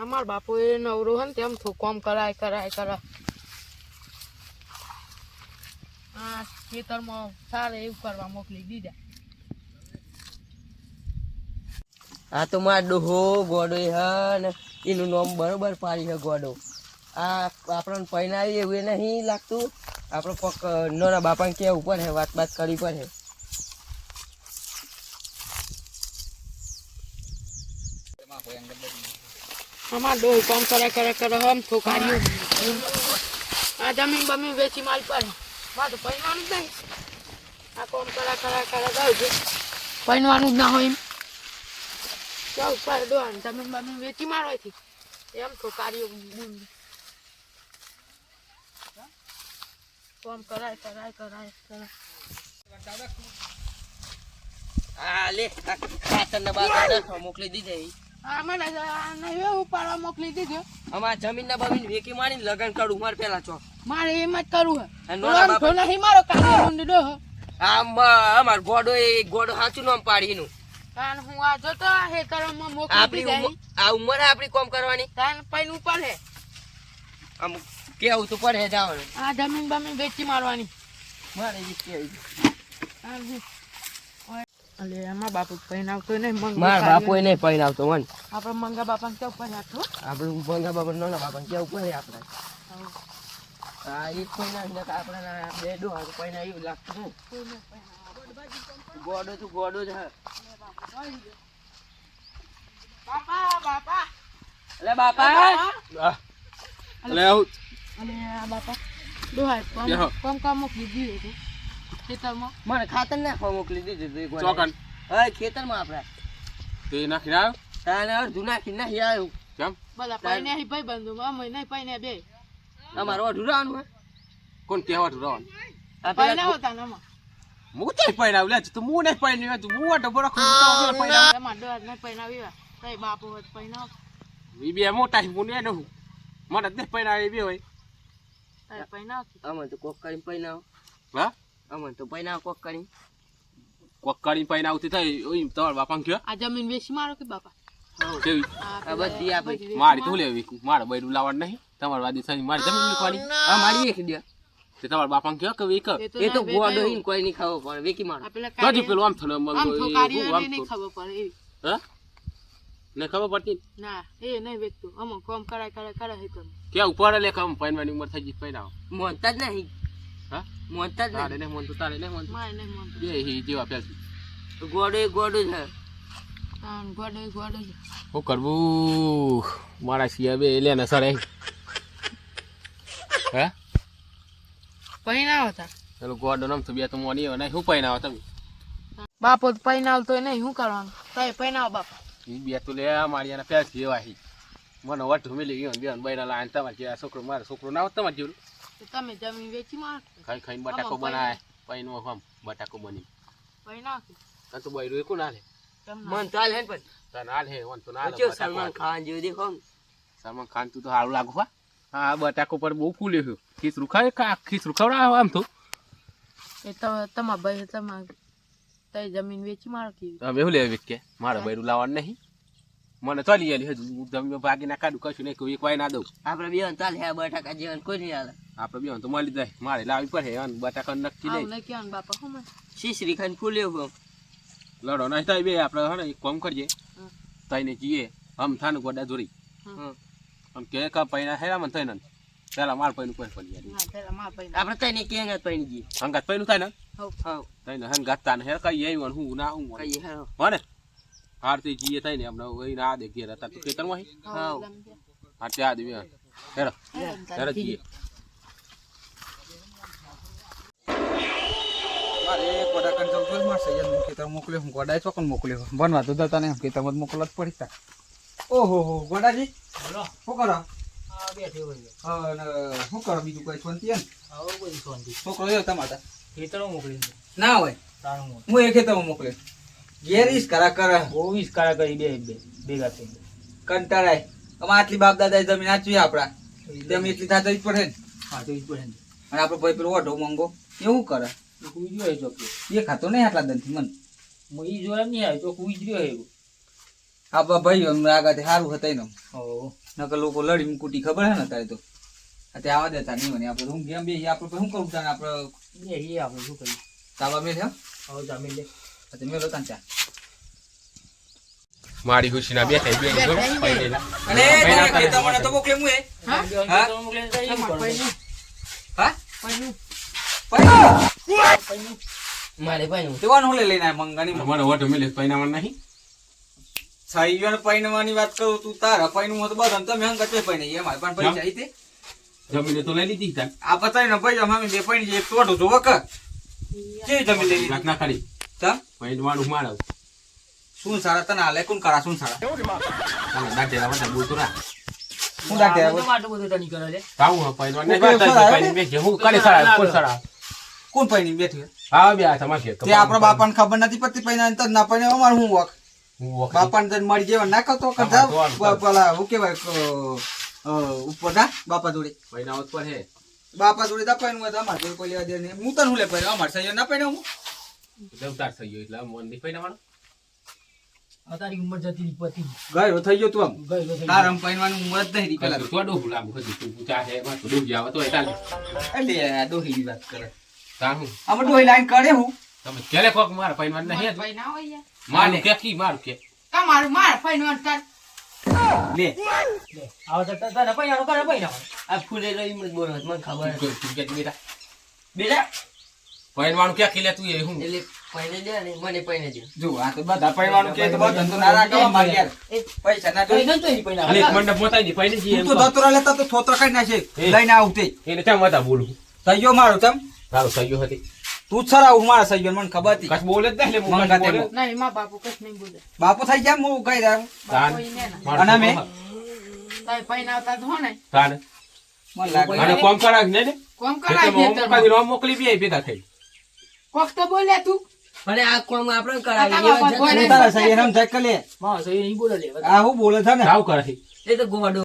અમાર બાપુ એ નવરો હે ને તેમ તો કામ કરાય આ ખેતરમાં સારે એવું કરવા મોકલી દીધા. આ તો માર ડોહો ગોડો હે ને એનું નામ બરોબર પાડી છે ગોડો. આ આપણને પૈનાવી એવું નહીં લાગતું. આપણે કોક નાના બાપાને કેવું પડે, વાત કરવી પડે. અમાર ડોહી કામ કરે હમ તો કાર્યું આ જમીન બમીન વેચી માલ પર મારે તો પૈવાનું જ નહીં. આ કામ કરે જાવ છે પૈવાનું જ ના હોય એમ જાવ પર દોન જમીન બમીન વેચી મારવાથી એમ તો કાર્યું કામ કરાય. આ લે ખાતરને બાતરને મોકલી દીધે. મને ઉપાડવા મોકલી દીધો. અમારા જમીન ના બમીન વેકી મારીને લગન કરું મારે પેલા ચોક. મારે એમ જ કરવું હે મારો કામ. અમાર ગોડો એ ગોડો સાચું નામ પાડી એનું. કારણ હું આ જોતો હેતરમાં મોકલી દીધા. આ ઉંમર આપડી કોમ કરવાની. તાન પૈન ઉપર હે આમ કેવું તો પડે જવાનું. આ જમીન બમીન વેચી મારવાની મારે કેવું. અલે એમાં બાપુ પૈનાવતો નહીં. મારા બાપુ નહીં પૈનાવતો મન. આપણે મંગા બાપા ને કેવું પડે આખું. આપણે મંગા બાપા નાના બાપા ને કેવું પડે આપણે. હા એ પૈના આપણે બે ડો પૈના એવું લાગતું. ગોડો જ હે. બાપા અલે બાપા અલે આવું અને આ બાપા દોહાય કામ મોકલી દીધું હતું ખેતરમાં. મને ખાતર નાખવા મોકલી દીધું ચોકન હા ખેતરમાં આપણે તે નાખી આવ્યો તાને અડધું નાખી નાખી આવ્યું. કેમ બધા પૈને અહીં ભાઈ બંધુ અમે નહીં પૈને બે અમારે અઢું રહેવાનું હોય. કોણ કહેવા તું રહેવાનું પૈને હોતા ને આમાં હું તો પૈણાવ લે તું હું નહીં પૈણ્યું તું હું આટો બરો એમાં ડર નહીં પૈનાવી તઈ બાપુ હોય પૈનાવ એ બે મોટા હું ને હું મને જ પૈણાવ બે હોય તઈ પૈનાવ અમને તો કોક કરીને પૈનાવ. હા અમને તો પૈનાવ કોક કરીને કોક કરી પૈણાવતી થઈ ઓય તમારા બાપા કયો આ જમીન વેચી મારો કે બાપા કેવી આ બધી આપણી મારી તો લેવી મારે બૈરું લાવવાનું નહીં તમારા વાદી થઈ મારી જમીન વેચવાની આ મારી એક દે. તે તમારા બાપા કયો કે વેક એ તો ગોડો હિન કોઈ નહીં ખાવો પડે વેકી મારો. તો પેલું આમ થને મલ આમ તો કાર્ય નહીં ખબર પડે એવી. હા ને ખબર પડતી ના એ નહીં વેચતું અમુક કામ કરે હે તો કે ઉપર લે કામ પૈણવાની ઉંમર થઈ ગઈ પૈણાવ મોનતા જ નહીં. હા મોનતા જ તારે નહીં. ને મોન તો તારે ને મોન માય નહીં મન બે હી જેવા પેલ ગોડો એ ગોડો જ હે. તાન ગોડે શું કરવું મારા સિયા બે લે ને સરે હે પૈનાવ હતા પેલો ગોડો નામ તો બે તો મોની હોય ને શું પૈણાવ તમે બાપો પૈનાવ તો નહીં શું કરવાનું તઈ પૈનાવ બાપા એ બે તો લે મારી એના પેલ જેવા હી મને વટ મિલી ગયો બેન બૈરા લાઈન તમારે જે છોકરો મારો છોકરો ના હોત તમારે જેવું તમે જમીન વેચી માર ખાઈ બટાકો બનાય પૈનો હમ બટાકો બની પૈનાવ તને તો બૈરું એકું ના લે મન ચાલ હે પણ તને હાલ હે વન તો ના કેવું સલમાન ખાન જેવું દેખો. સલમાન ખાન તું તો સારું લાગુ હા બટાકો પર બહુ ફૂલ્યો છે ખીચરું ખાય ખીચરું ખવડાવ આમ તો એ તો તમારા ભાઈ તમારે તઈ જમીન વેચી મારો કે હવે હું લેવી કે મારે બૈરું લાવવાનું નહીં મને ચાલી આલી હજુ હું જમીન ભાગી ના કાઢું કશું નહીં કોઈ કોઈ ના દઉં આપણે બે ચાલ હે બટાકા જેવન કોઈ નહીં હાલે. આપણે બે તો મળી જાય મારે લાવવી પડે બટાકા નક્કી નહીં નહીં કેવાનું બાપા હમ શીશરી ખાઈને ફૂલ્યો હું. લડો નહીં થાય બે આપણે હે ને એક કામ કરીએ તઈને જઈએ આમ થાનું ગોડા જોડી આમ કે કા પૈણા હેરા મને થઈને પેલા માર પૈનું કોઈ પડી જાય ના પેલા માર પૈના આપણે તઈને કેંગત પૈણી જઈએ. હંગાત પૈનું થાય ને હા તઈને હંગાત તાને હેર કઈ આવી હું ના હું કહીએ હેરો. હોને હારતી જીએ થઈને અમને ઓઈ ના દે ઘેર હતા તો ખેતરમાં હી હા હા ત્યાં દે હેરો હેરો જીએ મારે કોડા કંટ્રોલ માં સૈયદ હું ખેતર મોકલ્યો હું ગોડાય ચોકન મોકલ્યો બનવા તો જતા ને ખેતરમાં જ મોકલવા જ પડી તા. ઓહો હો ગોડાજી બોલો શું કરો? હા બેઠી હોય શું કરો બીજું કોઈ શાંતિ હે ને? આવો બધી શાંતિ. છોકરો આવ્યો તમારા ખેતરો મોકલી ના હોય હું એ ખેતરમાં મોકલ્યો ઘેર ઈસ કરા કરે ઓવીસ કાળા કરી બે ભેગા થઈ કંટાળાય અમાર આટલી બાપ દાદા જમીન આચવી આપડા તેમ એટલી થતા જ પડે ને. હા તો ઈ પડે અને આપડે ભાઈ પેલો ઓઢો મંગો એવું કરે કોઈ જોયો ચોક એ ખાતો નહીં આટલા દનથી મન ઈ જોયા નહીં આવે ચોક ઉઈ રહ્યો એવું. આપણા ભાઈ આગળ સારું હતા એનો ઓ નકર લોકો લડી કુટી ખબર હે ને તારે તો અત્યારે આવા દેતા નહીં મને આપણે રૂમ ગેમ બે આપણે શું કરું તાને આપણે એ આપણે શું કરીએ તાવા મેલ હે હવે જમી લે તો મેલો તાન ચા મારી ખુશીના બે થઈ બે જોડે પૈનેલા અને તારે તમને તો મોકલે મુએ હા હા? હા પૈણું. પૈ મારે ભાઈ દેવાનું હું લઈને આય મંગાની મને ઓટો મિલે પૈનામાં નહીં સાઈયો પૈનવાની વાત કરું તું તારા પૈનું મત બસ તમે હંગ કચે પૈને એ મારે પણ પૈસા ઈ તે જમીને તો લઈ લીધી તાન આ પતાઈ ને પૈસા મામી બે પૈણી એક તોડું જો વક જે તમે લઈ વાત ના કરી તા પૈનવાનું મારો શું સારા તને હાલે કોણ કરા શું સારા તને દાટેલા બધા બોલતું રા હું દાટે માટું બધું તની કરે લે કાવું હા પૈનવાન ને વાત પૈન બેસે હું કરે સળા કોણ સળા કોણ પૈણી બેઠી હા બે આ તમાર કે તે આપણા બાપાને ખબર નથી પડતી પૈના તો ના પૈને અમાર હું વક હું વખત બાપાને તને મળી જેવા ના કરતો કર જા પેલા હું કેવાય ઉપર ના બાપા જોડે પૈના ઉપર હે બાપા જોડે દા પૈનું હોય તો અમાર જોડે કોઈ લેવા દે નહીં હું તને હું લે પૈને અમાર સહી ના પૈને હું દેવતાર થઈ ગયો એટલે મન ની પૈનાવાનો તારી ઉંમર જતી રહી પતી ગયો થઈ ગયો તું આમ ગઈ ગઈ તારમ પૈનવાનું ઉંમર જ નહીં પેલા તો ડોહું લાગુ હતું તું પૂછા હે માં તો ડોહી આવ તો એ ચાલે એટલે દોહી ની વાત કરે તાણ હું અમે દોહી લાઈન કરે હું તમે કેલે કોક મારા પૈનવાન નહીં પૈણા હોય યાર. મારું કે કી મારું કે તમારું માર પૈણું તાર. લે આવો તો તને પૈણા કરે પૈણા આ ફૂલે લઈ મત બોલો મને ખબર તું કે બેટા બેટા પૈનવાનું કે ખીલે તું એ હું એટલે પૈને દે ને મને પૈને દે જો આ તો બધા પૈવાનું કે તો બધા તો ના રાખો અમાર યાર પૈસા ના દો પૈને તો નહીં પૈણા અને એક મંડપ મોતાઈ ની પૈને જી તું તો દતરા લેતા તો થોતરા કાઢી નાખે લઈને આવતે એને કેમ હતા બોલું સહીયો મારો તમ તારો સહયો હતી તું જ સરાવ મારા સહીયો મને ખબર હતી કશ બોલે જ નહીં મને કાતે બોલે નહીં માં બાપુ કશ નહીં બોલે. બાપુ થઈ ગયા હું કઈ દઉં તાન કોઈ ને ના. મારું અને મેં? તારે પૈણાવતા તો હો ને તાન મને લાગે અને કોમ કરાવ ને ને કોમ એટલે કરાવીએ હું તો. કાદી રો મોકલી બે ભેગા થઈ કોક તો બોલ્યા તું. અને આ કોમ આપણે આ કરાવી તારા બાપા હું તારા સહીયા નામ ચેક કરી લે માં સહી નહીં બોલે લે આ હું બોલે છે ને સાવ કરે એ તો ગોડો